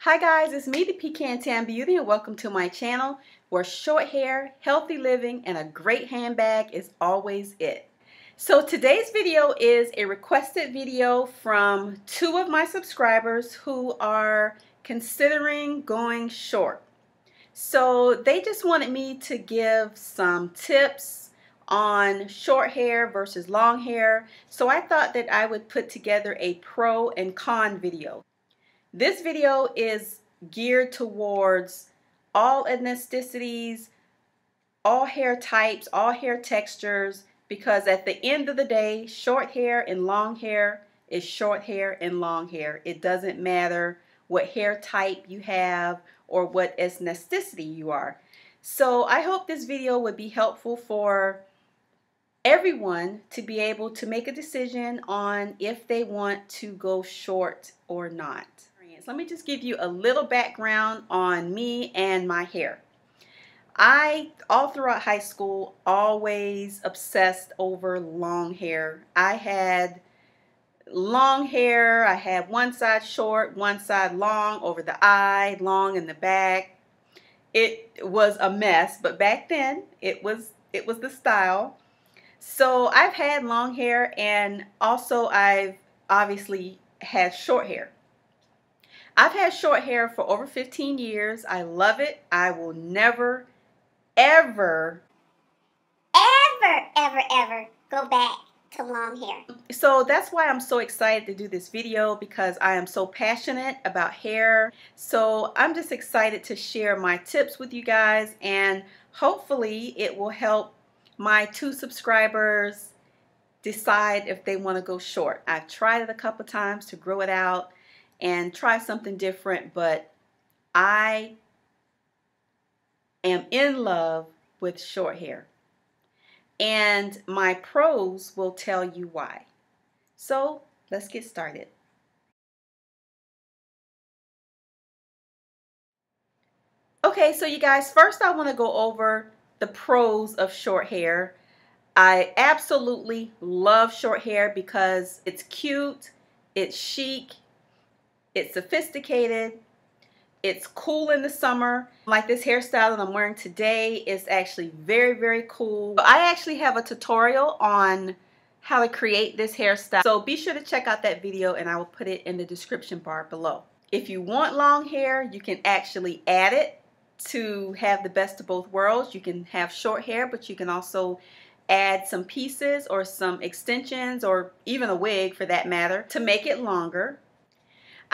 Hi guys, it's me, the Pecan Tan Beauty, and welcome to my channel where short hair, healthy living, and a great handbag is always it. So today's video is a requested video from two of my subscribers who are considering going short. So they just wanted me to give some tips on short hair versus long hair. So I thought that I would put together a pro and con video. This video is geared towards all ethnicities, all hair types, all hair textures, because at the end of the day, short hair and long hair is short hair and long hair. It doesn't matter what hair type you have or what ethnicity you are. So I hope this video would be helpful for everyone to be able to make a decision on if they want to go short or not. Let me just give you a little background on me and my hair. I, all throughout high school, always obsessed over long hair. I had long hair. I had one side short, one side long over the eye, long in the back. It was a mess, but back then it was the style. So I've had long hair, and also I've obviously had short hair. I've had short hair for over 15 years. I love it. I will never, ever go back to long hair. So that's why I'm so excited to do this video, because I am so passionate about hair. So I'm just excited to share my tips with you guys, and hopefully it will help my two subscribers decide if they want to go short. I've tried it a couple times to grow it out and try something different, but I am in love with short hair. And my pros will tell you why. So let's get started. Okay, so you guys, first I want to go over the pros of short hair. I absolutely love short hair because it's cute, it's chic, it's sophisticated, it's cool in the summer. Like this hairstyle that I'm wearing today is actually very, very cool. I actually have a tutorial on how to create this hairstyle, so be sure to check out that video, and I will put it in the description bar below. If you want long hair, you can actually add it to have the best of both worlds. You can have short hair, but you can also add some pieces or some extensions, or even a wig for that matter, to make it longer.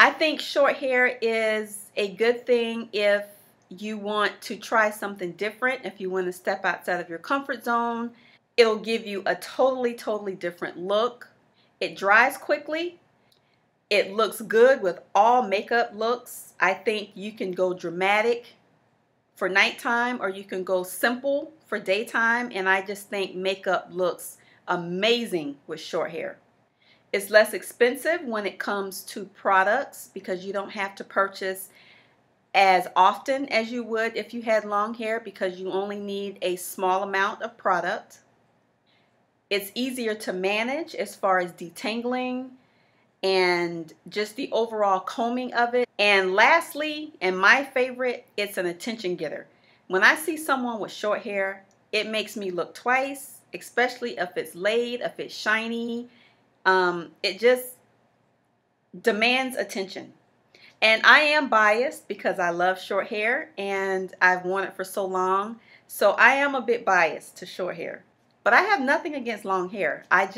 I think short hair is a good thing if you want to try something different, if you want to step outside of your comfort zone. It'll give you a totally different look. It dries quickly. It looks good with all makeup looks. I think you can go dramatic for nighttime, or you can go simple for daytime, and I just think makeup looks amazing with short hair. It's less expensive when it comes to products, because you don't have to purchase as often as you would if you had long hair, because you only need a small amount of product. It's easier to manage as far as detangling and just the overall combing of it. And lastly, and my favorite, it's an attention getter. When I see someone with short hair, it makes me look twice, especially if it's laid, if it's shiny. It just demands attention. And I am biased because I love short hair and I've worn it for so long. So I am a bit biased to short hair. But I have nothing against long hair. I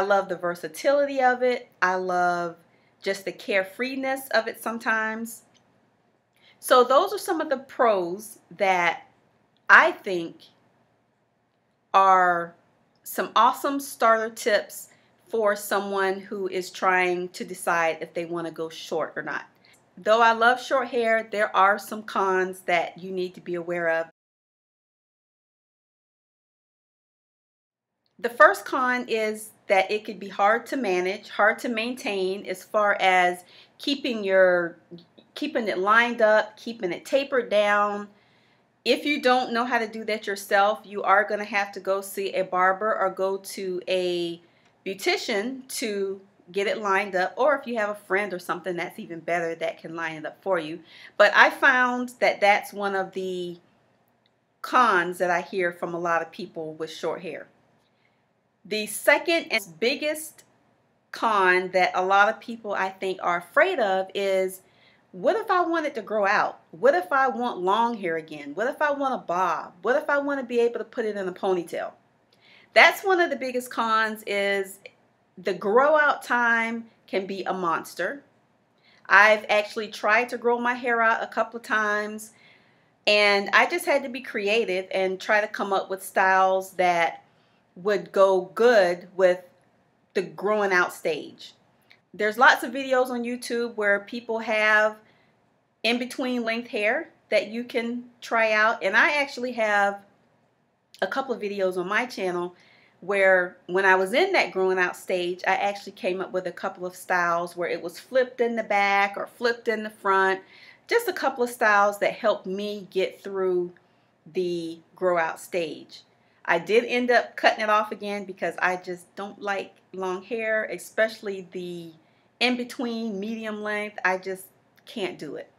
love the versatility of it. I love just the carefreeness of it sometimes. So those are some of the pros that I think are some awesome starter tips for someone who is trying to decide if they want to go short or not. Though I love short hair, there are some cons that you need to be aware of. The first con is that it could be hard to manage, hard to maintain, as far as keeping it lined up, keeping it tapered down. If you don't know how to do that yourself, you are going to have to go see a barber or go to a beautician to get it lined up, or if you have a friend or something, that's even better, that can line it up for you. But I found that that's one of the cons that I hear from a lot of people with short hair. The second and biggest con that a lot of people, I think, are afraid of is, what if I want it to grow out? What if I want long hair again? What if I want a bob? What if I want to be able to put it in a ponytail? That's one of the biggest cons, is the grow out time can be a monster. I've actually tried to grow my hair out a couple of times, and I just had to be creative and try to come up with styles that would go good with the growing out stage. There's lots of videos on YouTube where people have in between length hair that you can try out, and I actually have a couple of videos on my channel where, when I was in that growing out stage, I actually came up with a couple of styles where it was flipped in the back or flipped in the front. Just a couple of styles that helped me get through the grow out stage. I did end up cutting it off again because I just don't like long hair, especially the in between medium length. I just can't do it.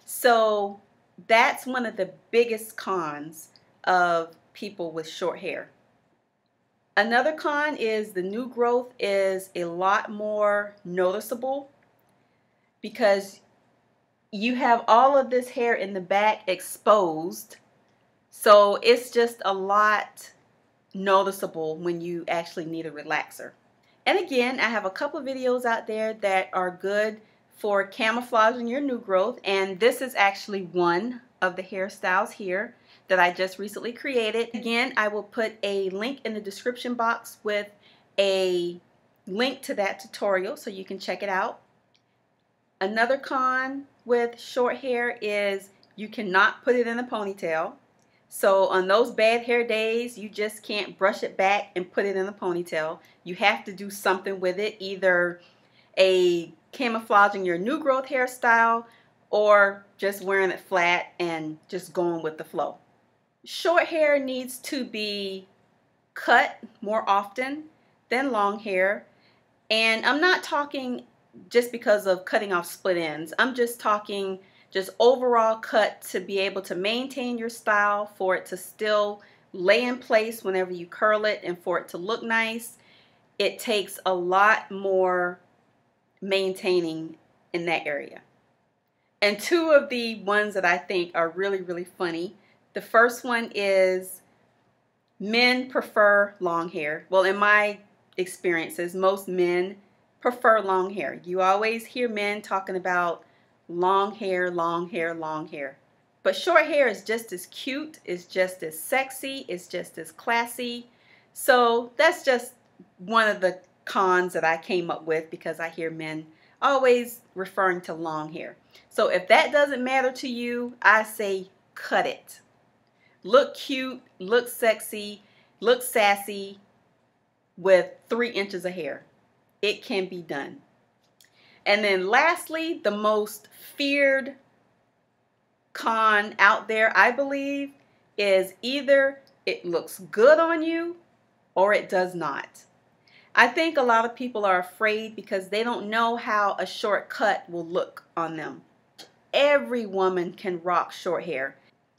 So that's one of the biggest cons of people with short hair. Another con is the new growth is a lot more noticeable because you have all of this hair in the back exposed. So it's just a lot noticeable when you actually need a relaxer. And again, I have a couple of videos out there that are good for camouflaging your new growth, and this is actually one of the hairstyles here that I just recently created. Again, I will put a link in the description box with a link to that tutorial so you can check it out. Another con with short hair is you cannot put it in a ponytail. So on those bad hair days, you just can't brush it back and put it in a ponytail. You have to do something with it, either a camouflaging your new growth hairstyle or just wearing it flat and just going with the flow. Short hair needs to be cut more often than long hair. And I'm not talking just because of cutting off split ends. I'm just talking just overall cut to be able to maintain your style, for it to still lay in place whenever you curl it, and for it to look nice. It takes a lot more maintaining in that area. And two of the ones that I think are really, really funny. The first one is men prefer long hair. Well, in my experiences, most men prefer long hair. You always hear men talking about long hair, long hair, long hair. But short hair is just as cute, it's just as sexy, it's just as classy. So that's just one of the cons that I came up with, because I hear men always referring to long hair. So if that doesn't matter to you, I say cut it. Look cute, look sexy, look sassy with 3 inches of hair. It can be done. And then lastly, the most feared con out there, I believe, is either it looks good on you or it does not. I think a lot of people are afraid because they don't know how a short cut will look on them. Every woman can rock short hair.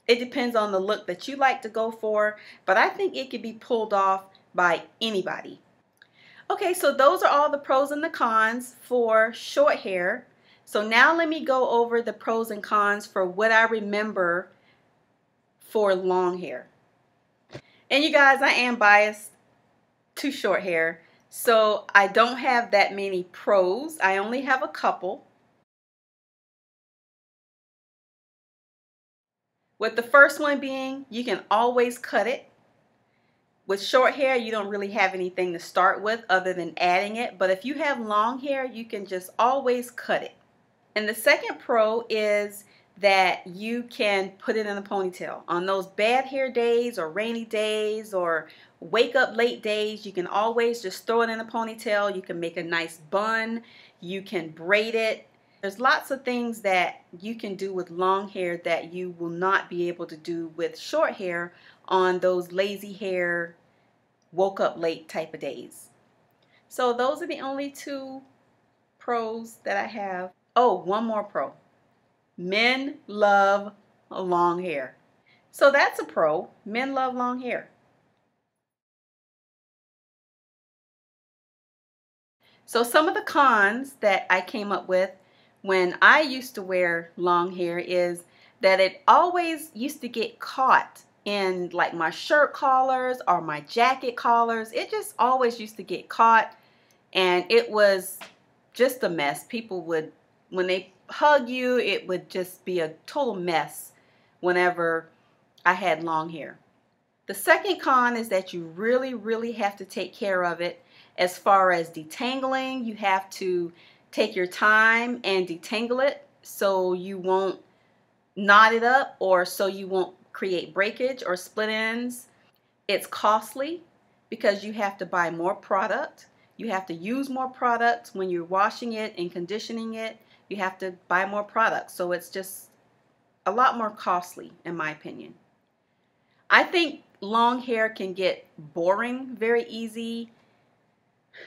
It depends on the look that you like to go for, but I think it can be pulled off by anybody. Okay, so those are all the pros and the cons for short hair. So now let me go over the pros and cons for what I remember for long hair. And you guys, I am biased to short hair, so I don't have that many pros. I only have a couple. With the first one being, you can always cut it. With short hair, you don't really have anything to start with other than adding it. But if you have long hair, you can just always cut it. And the second pro is that you can put it in a ponytail. On those bad hair days or rainy days or wake up late days, you can always just throw it in a ponytail. You can make a nice bun. You can braid it. There's lots of things that you can do with long hair that you will not be able to do with short hair on those lazy hair, woke up late type of days. So those are the only two pros that I have. Oh, one more pro. Men love long hair. So that's a pro. Men love long hair. So some of the cons that I came up with when I used to wear long hair is that it always used to get caught in like my shirt collars or my jacket collars. It just always used to get caught, and it was just a mess. People would, when they hug you, it would just be a total mess whenever I had long hair. The second con is that you really have to take care of it. As far as detangling, you have to take your time and detangle it so you won't knot it up, or so you won't create breakage or split ends. It's costly because you have to buy more product. You have to use more product when you're washing it and conditioning it. You have to buy more product. So it's just a lot more costly, in my opinion. I think long hair can get boring very easy.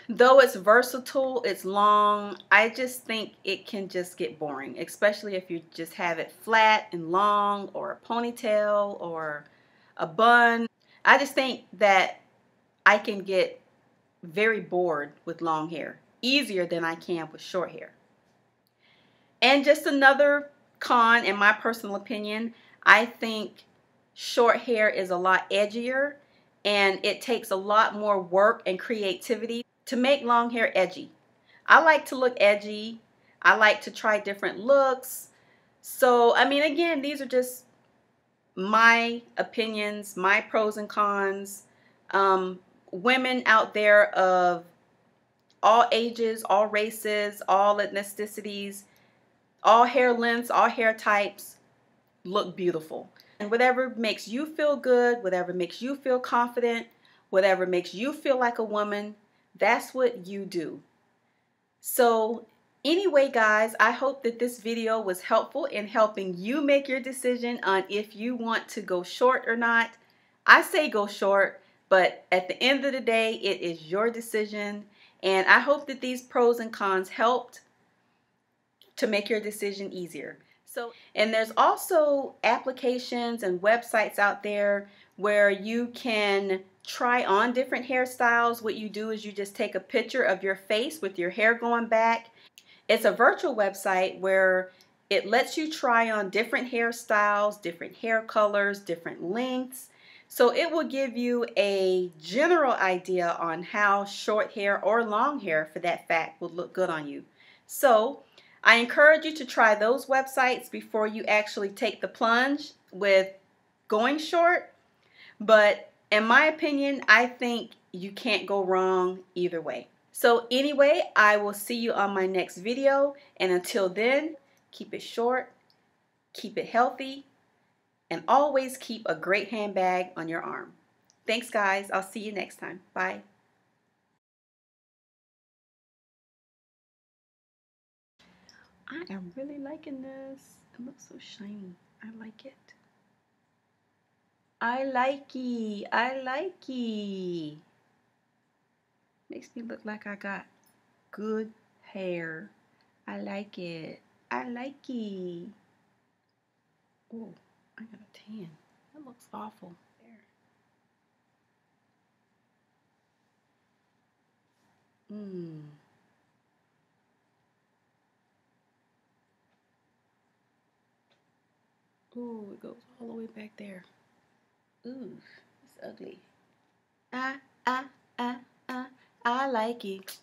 Though it's versatile, it's long, I just think it can just get boring, especially if you just have it flat and long, or a ponytail or a bun. I just think that I can get very bored with long hair, easier than I can with short hair. And just another con, in my personal opinion, I think short hair is a lot edgier, and it takes a lot more work and creativity to make long hair edgy. I like to look edgy. I like to try different looks. So, I mean, again, these are just my opinions, my pros and cons. Women out there of all ages, all races, all ethnicities, all hair lengths, all hair types look beautiful. And whatever makes you feel good, whatever makes you feel confident, whatever makes you feel like a woman, that's what you do. So anyway, guys, I hope that this video was helpful in helping you make your decision on if you want to go short or not. I say go short, but at the end of the day, it is your decision. And I hope that these pros and cons helped to make your decision easier. So, and there's also applications and websites out there where you can try on different hairstyles. What you do is you just take a picture of your face with your hair going back. It's a virtual website where it lets you try on different hairstyles, different hair colors, different lengths. So it will give you a general idea on how short hair or long hair, for that fact, will look good on you. So I encourage you to try those websites before you actually take the plunge with going short. But in my opinion, I think you can't go wrong either way. So anyway, I will see you on my next video. And until then, keep it short, keep it healthy, and always keep a great handbag on your arm. Thanks, guys. I'll see you next time. Bye. I am really liking this. It looks so shiny. I like it. I like it. I like it. Makes me look like I got good hair. I like it. I like it. Oh, I got a tan. That looks awful. There. Ooh, it goes all the way back there. Ooh, it's ugly. Ah, ah, ah, ah. I like it.